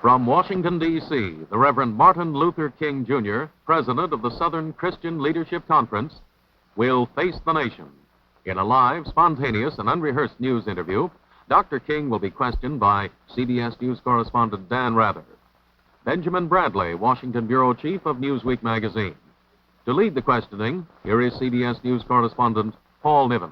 From Washington, D.C., the Reverend Martin Luther King, Jr., President of the Southern Christian Leadership Conference, will face the nation. In a live, spontaneous, and unrehearsed news interview, Dr. King will be questioned by CBS News correspondent Dan Rather. Benjamin Bradlee, Washington Bureau Chief of Newsweek magazine. To lead the questioning, here is CBS News correspondent Paul Niven.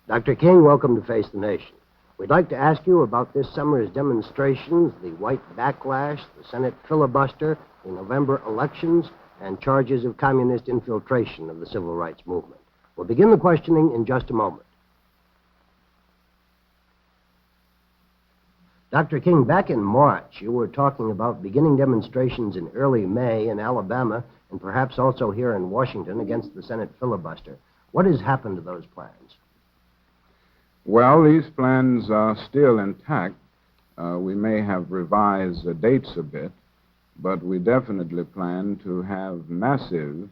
Dr. King, welcome to Face the Nation. We'd like to ask you about this summer's demonstrations, the white backlash, the Senate filibuster, the November elections, and charges of communist infiltration of the civil rights movement. We'll begin the questioning in just a moment. Dr. King, back in March, you were talking about beginning demonstrations in early May in Alabama and perhaps also here in Washington against the Senate filibuster. What has happened to those plans? Well, these plans are still intact. We may have revised the dates a bit, but we definitely plan to have massive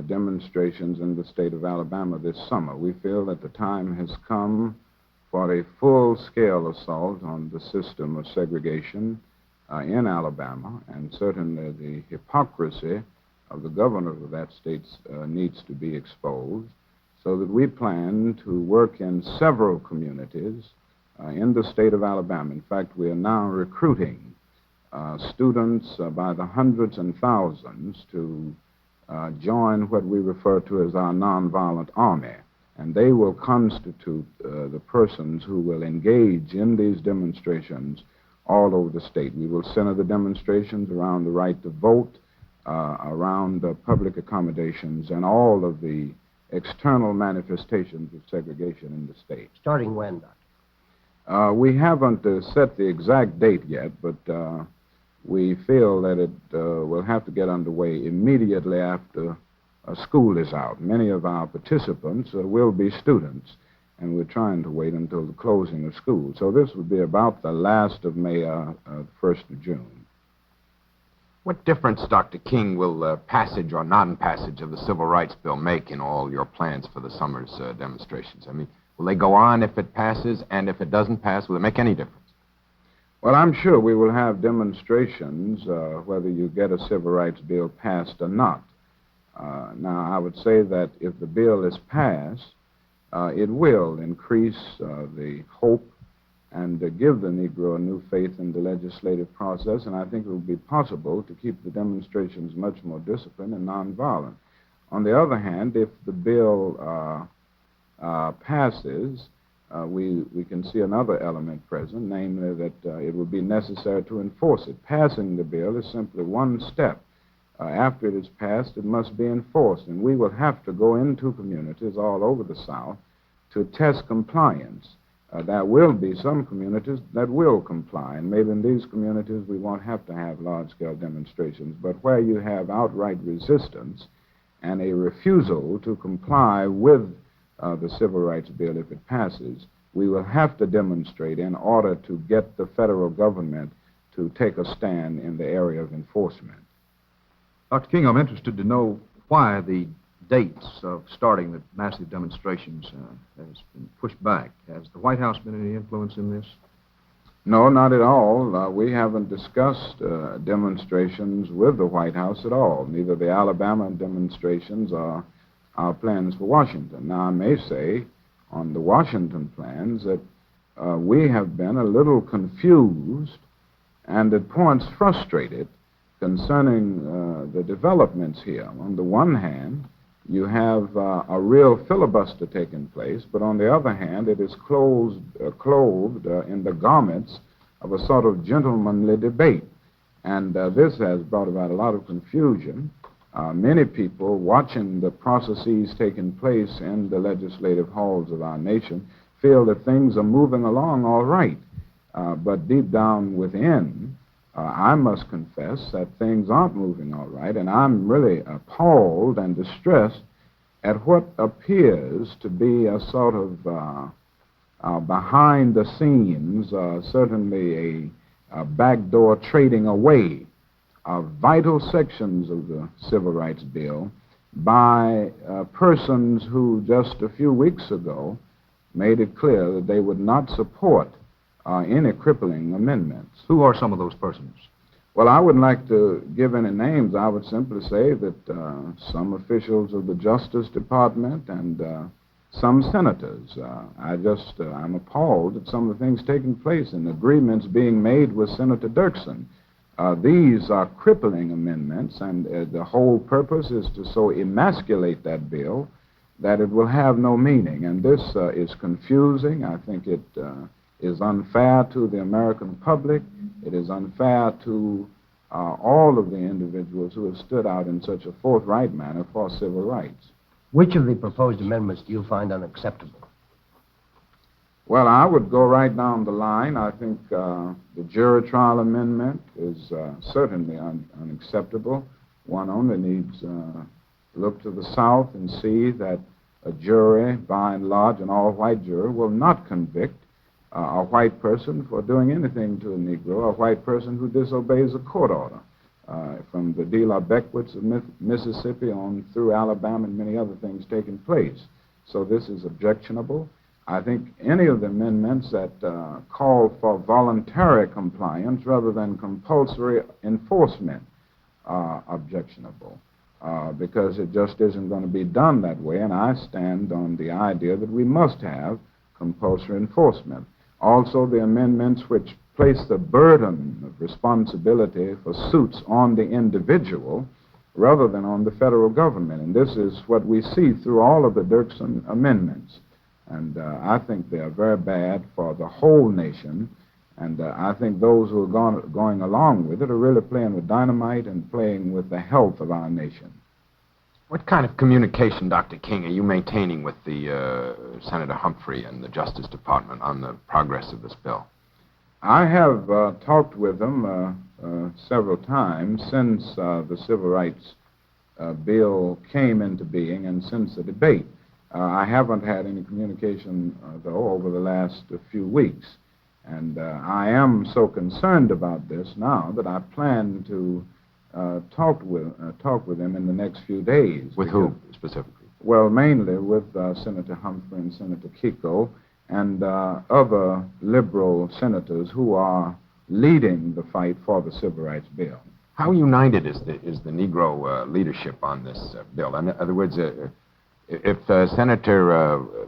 demonstrations in the state of Alabama this summer. We feel that the time has come for a full-scale assault on the system of segregation in Alabama, and certainly the hypocrisy of the governor of that state needs to be exposed, so that we plan to work in several communities in the state of Alabama. In fact, we are now recruiting students by the hundreds and thousands to join what we refer to as our nonviolent army. And they will constitute the persons who will engage in these demonstrations all over the state. We will center the demonstrations around the right to vote, around public accommodations, and all of the external manifestations of segregation in the state. Starting when, Doctor? We haven't set the exact date yet, but we feel that it will have to get underway immediately after school is out. Many of our participants will be students, and we're trying to wait until the closing of school. So this would be about the last of May, the 1st of June. What difference, Dr. King, will passage or non-passage of the Civil Rights Bill make in all your plans for the summer's demonstrations? I mean, will they go on if it passes, and if it doesn't pass, will it make any difference? Well, I'm sure we will have demonstrations whether you get a Civil Rights Bill passed or not. Now, I would say that if the bill is passed, it will increase the hope and give the Negro a new faith in the legislative process, and I think it will be possible to keep the demonstrations much more disciplined and nonviolent. On the other hand, if the bill passes, we can see another element present, namely that it will be necessary to enforce it. Passing the bill is simply one step. After it is passed, it must be enforced, and we will have to go into communities all over the South to test compliance. There will be some communities that will comply, and maybe in these communities we won't have to have large-scale demonstrations, but where you have outright resistance and a refusal to comply with the Civil Rights Bill if it passes, we will have to demonstrate in order to get the federal government to take a stand in the area of enforcement. Dr. King, I'm interested to know why the dates of starting the massive demonstrations has been pushed back. Has the White House been any influence in this? No, not at all. We haven't discussed demonstrations with the White House at all, neither the Alabama demonstrations or our plans for Washington. Now, I may say on the Washington plans that we have been a little confused and at points frustrated concerning the developments here. On the one hand, you have a real filibuster taking place, but on the other hand, it is clothed in the garments of a sort of gentlemanly debate. And this has brought about a lot of confusion. Many people watching the processes taking place in the legislative halls of our nation feel that things are moving along all right. But deep down within, I must confess that things aren't moving all right, and I'm really appalled and distressed at what appears to be a sort of behind the scenes, certainly a backdoor trading away of vital sections of the Civil Rights Bill by persons who just a few weeks ago made it clear that they would not support any crippling amendments. Who are some of those persons? Well, I wouldn't like to give any names. I would simply say that some officials of the Justice Department and some senators. I'm appalled at some of the things taking place and agreements being made with Senator Dirksen. These are crippling amendments, and the whole purpose is to so emasculate that bill that it will have no meaning. And this is confusing. I think it is unfair to the American public. It is unfair to all of the individuals who have stood out in such a forthright manner for civil rights. Which of the proposed amendments do you find unacceptable? Well, I would go right down the line. I think the jury trial amendment is certainly unacceptable. One only needs to look to the South and see that a jury, by and large, an all-white jury, will not convict a white person for doing anything to a Negro, a white person who disobeys a court order, from the De La Beckwiths of Mississippi on through Alabama and many other things taking place. So this is objectionable. I think any of the amendments that call for voluntary compliance rather than compulsory enforcement are objectionable. Because it just isn't going to be done that way, and I stand on the idea that we must have compulsory enforcement. Also, the amendments which place the burden of responsibility for suits on the individual rather than on the federal government, and this is what we see through all of the Dirksen amendments. And I think they are very bad for the whole nation, and I think those who are going along with it are really playing with dynamite and playing with the health of our nation. What kind of communication, Dr. King, are you maintaining with the Senator Humphrey and the Justice Department on the progress of this bill? I have talked with them several times since the Civil Rights Bill came into being and since the debate. I haven't had any communication, though, over the last few weeks. And I am so concerned about this now that I plan to talk with them in the next few days. With who, specifically? Well, mainly with Senator Humphrey and Senator Kiko and other liberal senators who are leading the fight for the Civil Rights Bill. How united is the Negro leadership on this bill? In other words, if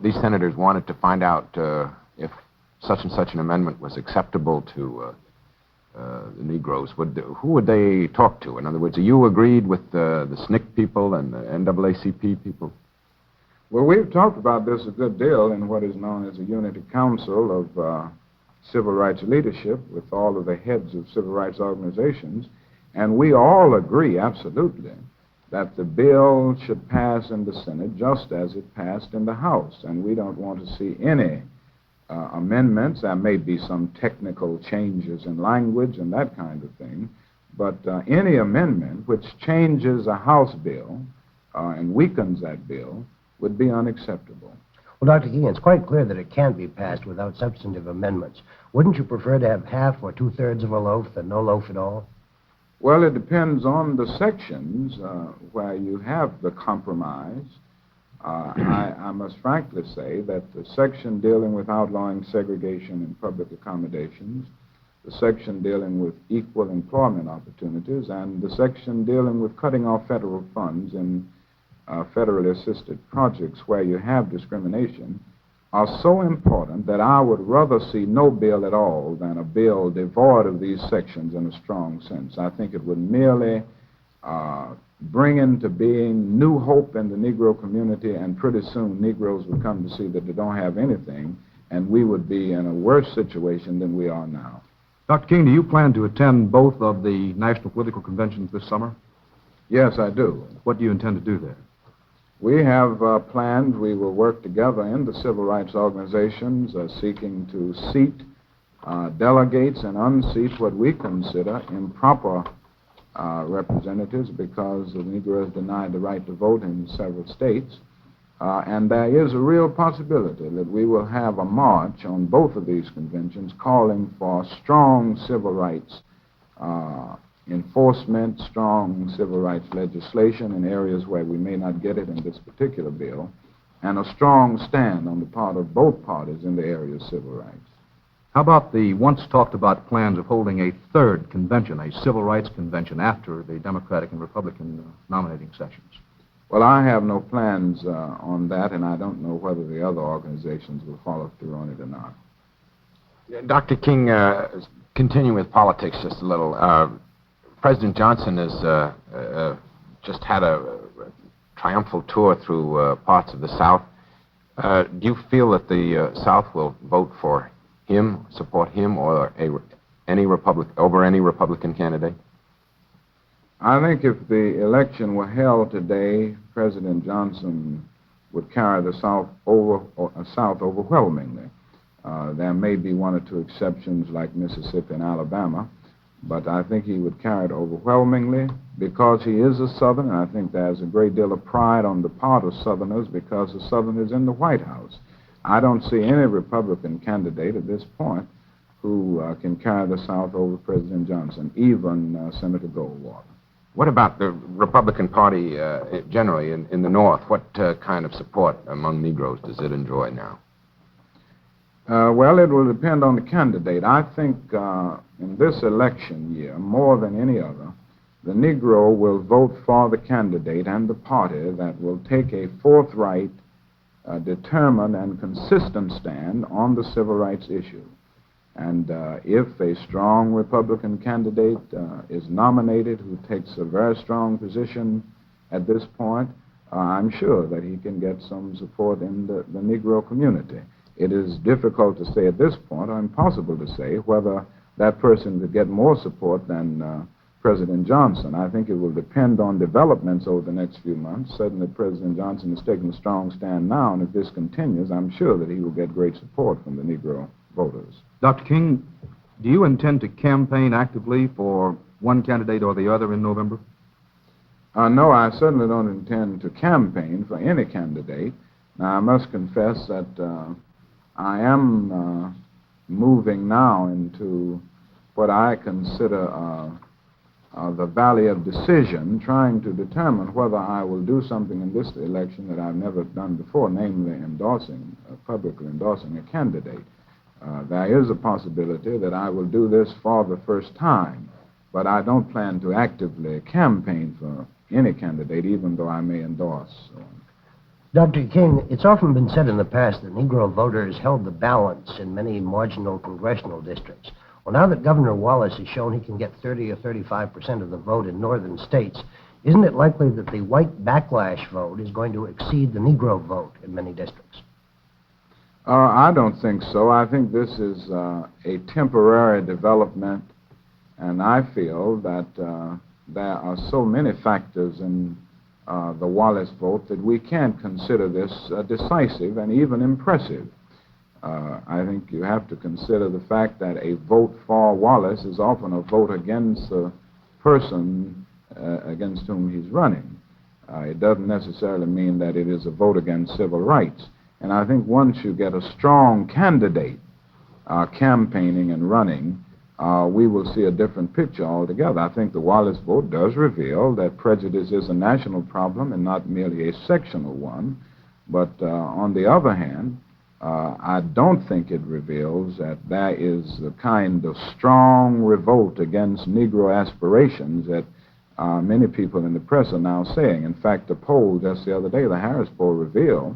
these senators wanted to find out if such and such an amendment was acceptable to the Negroes, who would they talk to? In other words, are you agreed with the SNCC people and the NAACP people? Well, we've talked about this a good deal in what is known as a Unity Council of Civil Rights Leadership with all of the heads of civil rights organizations, and we all agree absolutely that the bill should pass in the Senate just as it passed in the House, and we don't want to see any amendments. There may be some technical changes in language and that kind of thing, but any amendment which changes a House bill and weakens that bill would be unacceptable. Well, Dr. King, it's quite clear that it can't be passed without substantive amendments. Wouldn't you prefer to have half or two-thirds of a loaf than no loaf at all? Well, it depends on the sections where you have the compromise. I must frankly say that the section dealing with outlawing segregation in public accommodations, the section dealing with equal employment opportunities, and the section dealing with cutting off federal funds in federally assisted projects where you have discrimination are so important that I would rather see no bill at all than a bill devoid of these sections in a strong sense. I think it would merely bring into being new hope in the Negro community, and pretty soon Negroes would come to see that they don't have anything, and we would be in a worse situation than we are now. Dr. King, do you plan to attend both of the national political conventions this summer? Yes, I do. What do you intend to do there? We have planned, we will work together in the civil rights organizations seeking to seat delegates and unseat what we consider improper representatives because the Negroes denied the right to vote in several states. And there is a real possibility that we will have a march on both of these conventions calling for strong civil rights enforcement, strong civil rights legislation in areas where we may not get it in this particular bill, and a strong stand on the part of both parties in the area of civil rights. How about the once talked about plans of holding a third convention, a civil rights convention, after the Democratic and Republican nominating sessions? Well, I have no plans on that, and I don't know whether the other organizations will follow through on it or not. Dr. King, continuing with politics just a little, President Johnson has just had a triumphal tour through parts of the South. Do you feel that the South will vote for him, support him, or any Republican candidate? I think if the election were held today, President Johnson would carry the South overwhelmingly. There may be one or two exceptions like Mississippi and Alabama, but I think he would carry it overwhelmingly because he is a Southerner. I think there's a great deal of pride on the part of Southerners because the Southerners in the White House. I don't see any Republican candidate at this point who can carry the South over President Johnson, even Senator Goldwater. What about the Republican Party generally in the North? What kind of support among Negroes does it enjoy now? Well, it will depend on the candidate. I think in this election year, more than any other, the Negro will vote for the candidate and the party that will take a forthright, determined, and consistent stand on the civil rights issue. And if a strong Republican candidate is nominated who takes a very strong position at this point, I'm sure that he can get some support in the Negro community. It is difficult to say at this point, or impossible to say, whether that person could get more support than President Johnson. I think it will depend on developments over the next few months. Certainly President Johnson has taken a strong stand now, and if this continues, I'm sure that he will get great support from the Negro voters. Dr. King, do you intend to campaign actively for one candidate or the other in November? No, I certainly don't intend to campaign for any candidate. Now, I must confess that I am moving now into what I consider the valley of decision, trying to determine whether I will do something in this election that I've never done before, namely publicly endorsing a candidate. There is a possibility that I will do this for the first time, but I don't plan to actively campaign for any candidate, even though I may endorse. Dr. King, it's often been said in the past that Negro voters held the balance in many marginal congressional districts. Well, now that Governor Wallace has shown he can get 30 or 35% of the vote in northern states, isn't it likely that the white backlash vote is going to exceed the Negro vote in many districts? I don't think so. I think this is a temporary development, and I feel that there are so many factors in the Wallace vote that we can't consider this decisive and even impressive. I think you have to consider the fact that a vote for Wallace is often a vote against the person against whom he's running. It doesn't necessarily mean that it is a vote against civil rights. And I think once you get a strong candidate campaigning and running, we will see a different picture altogether. I think the Wallace vote does reveal that prejudice is a national problem and not merely a sectional one. But on the other hand, I don't think it reveals that there is a kind of strong revolt against Negro aspirations that many people in the press are now saying. In fact, the poll just the other day, the Harris poll, revealed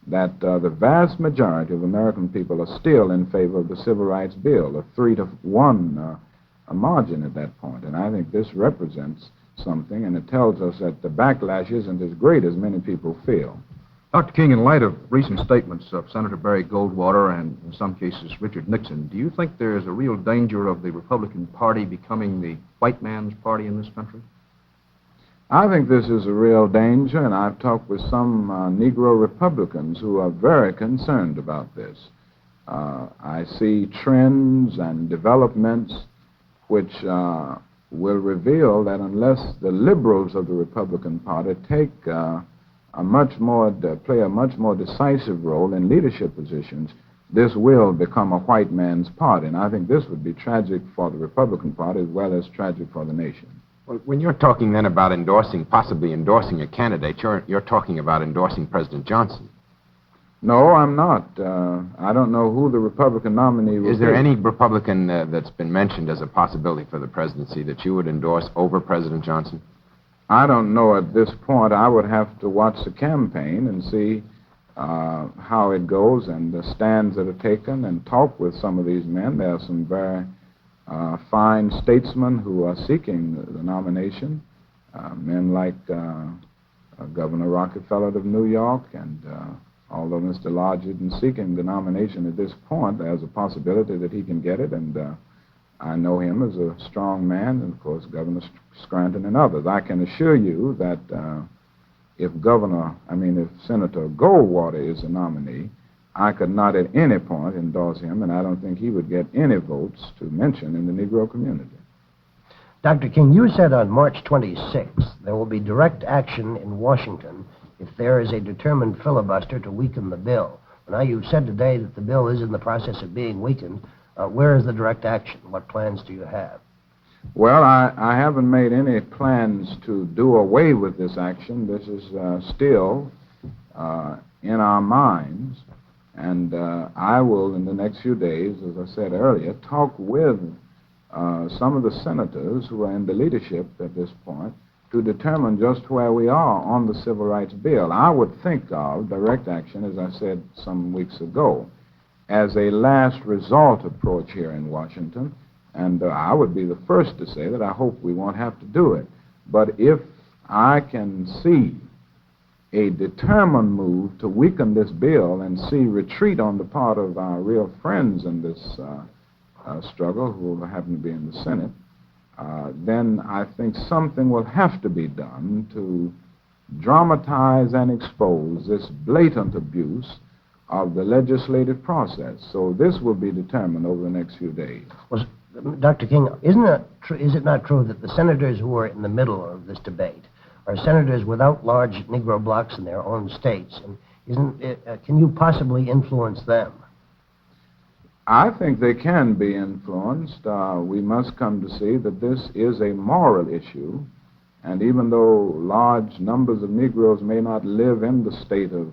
that the vast majority of American people are still in favor of the Civil Rights Bill, a 3-1 margin at that point. And I think this represents something, and it tells us that the backlash isn't as great as many people feel. Dr. King, in light of recent statements of Senator Barry Goldwater and, in some cases, Richard Nixon, do you think there is a real danger of the Republican Party becoming the white man's party in this country? I think this is a real danger, and I've talked with some Negro Republicans who are very concerned about this. I see trends and developments which will reveal that unless the liberals of the Republican Party take play a much more decisive role in leadership positions, this will become a white man's party. And I think this would be tragic for the Republican Party as well as tragic for the nation. Well, when you're talking then about possibly endorsing a candidate, you're talking about endorsing President Johnson. No, I'm not. I don't know who the Republican nominee will be. Is there any Republican that's been mentioned as a possibility for the presidency that you would endorse over President Johnson? I don't know at this point. I would have to watch the campaign and see how it goes and the stands that are taken and talk with some of these men. There are some very fine statesmen who are seeking the nomination, men like Governor Rockefeller of New York, and although Mr. Lodge isn't seeking the nomination at this point, there's a possibility that he can get it, and I know him as a strong man, and of course Governor Scranton and others. I can assure you that if Senator Goldwater is a nominee, I could not at any point endorse him, and I don't think he would get any votes to mention in the Negro community. Dr. King, you said on March 26th there will be direct action in Washington if there is a determined filibuster to weaken the bill. Now, you've said today that the bill is in the process of being weakened. Where is the direct action? What plans do you have? Well, I haven't made any plans to do away with this action. This is still in our minds. And I will, in the next few days, as I said earlier, talk with some of the senators who are in the leadership at this point to determine just where we are on the Civil Rights Bill. I would think of direct action, as I said some weeks ago, as a last resort approach here in Washington. And I would be the first to say that I hope we won't have to do it. But if I can see a determined move to weaken this bill and see retreat on the part of our real friends in this struggle, who happen to be in the Senate, then I think something will have to be done to dramatize and expose this blatant abuse of the legislative process. So this will be determined over the next few days. Well, Dr. King, is it not true that the senators who are in the middle of this debate are senators without large Negro blocs in their own states? And can you possibly influence them? I think they can be influenced. We must come to see that this is a moral issue, and even though large numbers of Negroes may not live in the state of,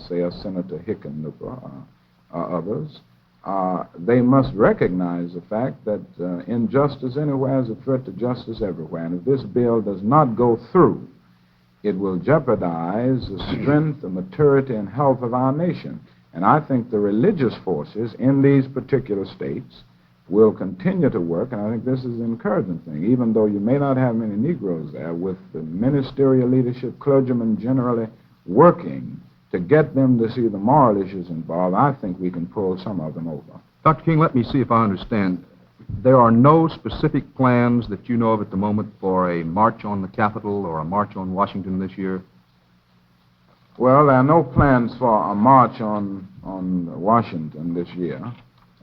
say, a Senator Hickenlooper or others, they must recognize the fact that injustice anywhere is a threat to justice everywhere, and if this bill does not go through, it will jeopardize the strength, the maturity, and health of our nation. And I think the religious forces in these particular states will continue to work, and I think this is an encouraging thing. Even though you may not have many Negroes there, with the ministerial leadership, clergymen generally working to get them to see the moral issues involved, I think we can pull some of them over. Dr. King, let me see if I understand. There are no specific plans that you know of at the moment for a march on the Capitol or a march on Washington this year? Well, there are no plans for a march on Washington this year,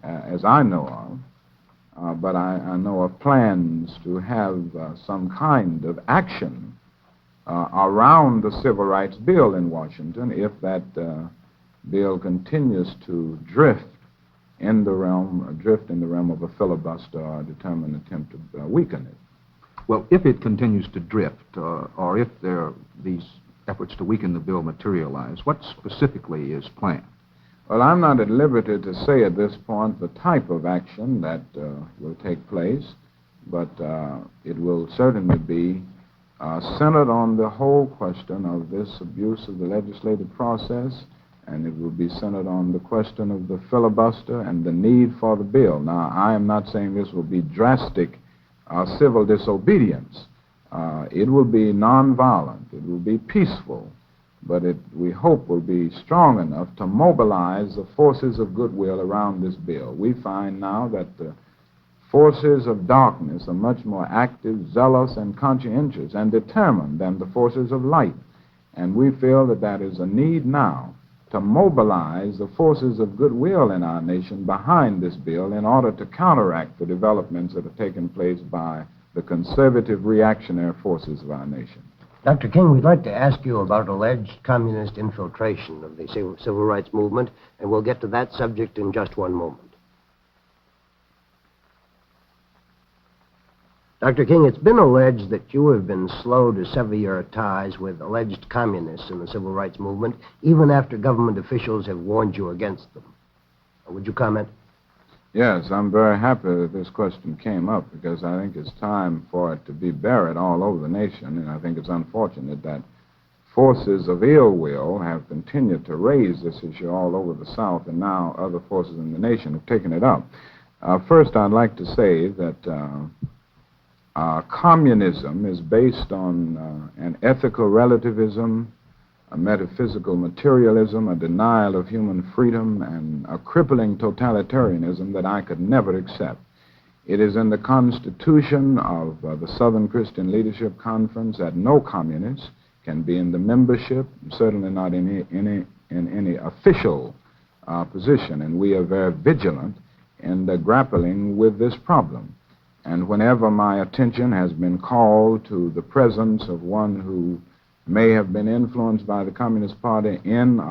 as I know of. But I know of plans to have some kind of action around the Civil Rights Bill in Washington if that bill continues to drift in the realm of a filibuster or a determined attempt to weaken it. Well, if it continues to drift, or if these efforts to weaken the bill materialize, what specifically is planned? Well, I'm not at liberty to say at this point the type of action that will take place, but it will certainly be centered on the whole question of this abuse of the legislative process, and it will be centered on the question of the filibuster and the need for the bill. Now, I am not saying this will be drastic civil disobedience. It will be nonviolent. It will be peaceful, but we hope will be strong enough to mobilize the forces of goodwill around this bill. We find now that the forces of darkness are much more active, zealous, and conscientious and determined than the forces of light. And we feel that that is a need now to mobilize the forces of goodwill in our nation behind this bill in order to counteract the developments that are taking place by the conservative reactionary forces of our nation. Dr. King, we'd like to ask you about alleged communist infiltration of the civil rights movement, and we'll get to that subject in just one moment. Dr. King, it's been alleged that you have been slow to sever your ties with alleged communists in the civil rights movement, even after government officials have warned you against them. Would you comment? Yes, I'm very happy that this question came up because I think it's time for it to be buried all over the nation, and I think it's unfortunate that forces of ill will have continued to raise this issue all over the South, and now other forces in the nation have taken it up. First, I'd like to say that communism is based on an ethical relativism, a metaphysical materialism, a denial of human freedom, and a crippling totalitarianism that I could never accept. It is in the Constitution of the Southern Christian Leadership Conference that no communist can be in the membership, certainly not in any official position, and we are very vigilant in grappling with this problem. And whenever my attention has been called to the presence of one who may have been influenced by the Communist Party in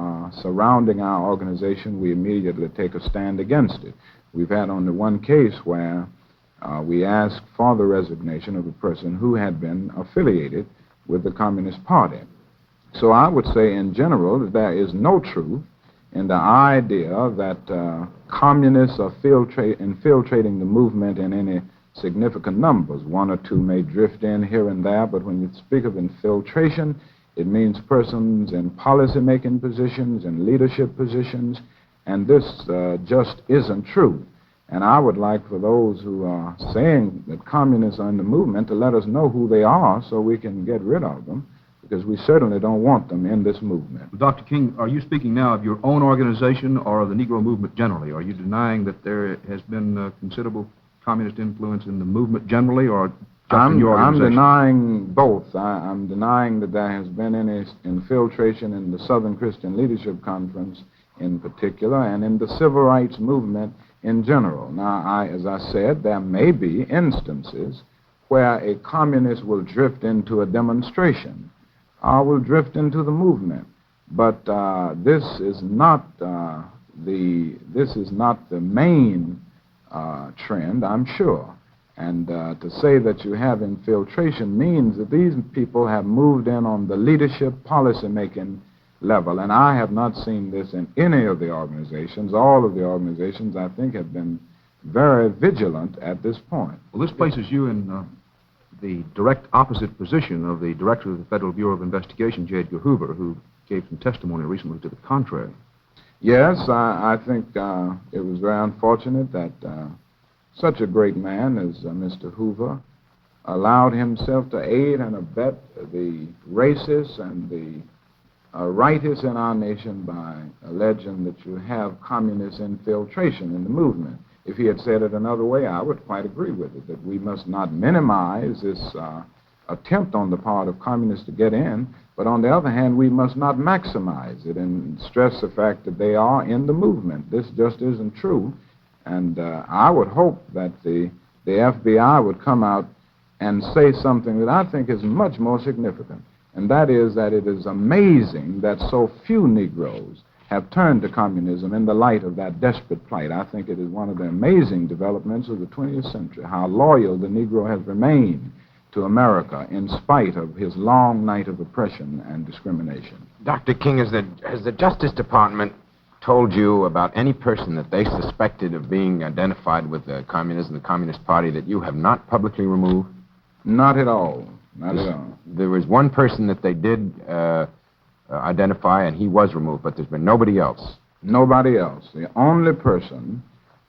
surrounding our organization, we immediately take a stand against it. We've had only one case where we asked for the resignation of a person who had been affiliated with the Communist Party. So I would say in general that there is no truth in the idea that communists are infiltrating the movement in any significant numbers. One or two may drift in here and there, but when you speak of infiltration, it means persons in policy-making positions and leadership positions, and this just isn't true. And I would like for those who are saying that communists are in the movement to let us know who they are so we can get rid of them, because we certainly don't want them in this movement. Dr. King, are you speaking now of your own organization or of the Negro movement generally? Are you denying that there has been considerable communist influence in the movement generally, or just in your organization? I'm denying both. I'm denying that there has been any infiltration in the Southern Christian Leadership Conference in particular, and in the civil rights movement in general. Now, as I said, there may be instances where a communist will drift into a demonstration, will drift into the movement, but this is not the main trend, I'm sure. And to say that you have infiltration means that these people have moved in on the leadership policy-making level. And I have not seen this in any of the organizations. All of the organizations, I think, have been very vigilant at this point. Well, this places you in the direct opposite position of the director of the Federal Bureau of Investigation, J. Edgar Hoover, who gave some testimony recently to the contrary. Yes, I think it was very unfortunate that such a great man as Mr. Hoover allowed himself to aid and abet the racists and the rightists in our nation by alleging that you have communist infiltration in the movement. If he had said it another way, I would quite agree with it, that we must not minimize this attempt on the part of communists to get in, but on the other hand, we must not maximize it and stress the fact that they are in the movement. This just isn't true. And I would hope that the FBI would come out and say something that I think is much more significant, and that is that it is amazing that so few Negroes have turned to communism in the light of that desperate plight. I think it is one of the amazing developments of the 20th century, how loyal the Negro has remained to America in spite of his long night of oppression and discrimination. Dr. King, has the Justice Department told you about any person that they suspected of being identified with the communism, the Communist Party, that you have not publicly removed? Not at all. Not at all. There was one person that they did identify, and he was removed, but there's been nobody else. Nobody else. The only person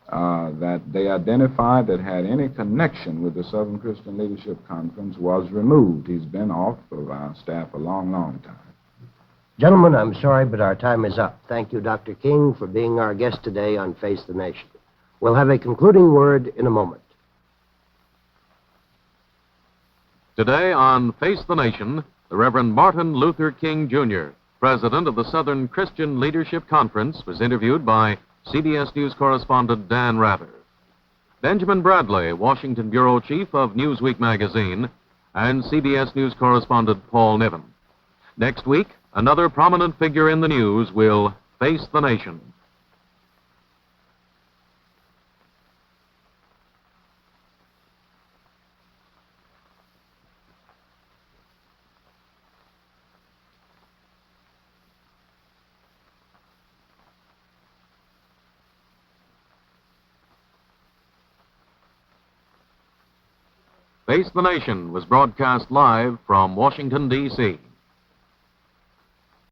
that they identified that had any connection with the Southern Christian Leadership Conference was removed. He's been off of our staff a long, long time. Gentlemen, I'm sorry, but our time is up. Thank you, Dr. King, for being our guest today on Face the Nation. We'll have a concluding word in a moment. Today on Face the Nation, the Reverend Martin Luther King, Jr., president of the Southern Christian Leadership Conference, was interviewed by CBS News correspondent Dan Rather. Benjamin Bradlee, Washington bureau chief of Newsweek magazine, and CBS News correspondent Paul Niven. Next week, another prominent figure in the news will face the nation. Face the Nation was broadcast live from Washington, D.C.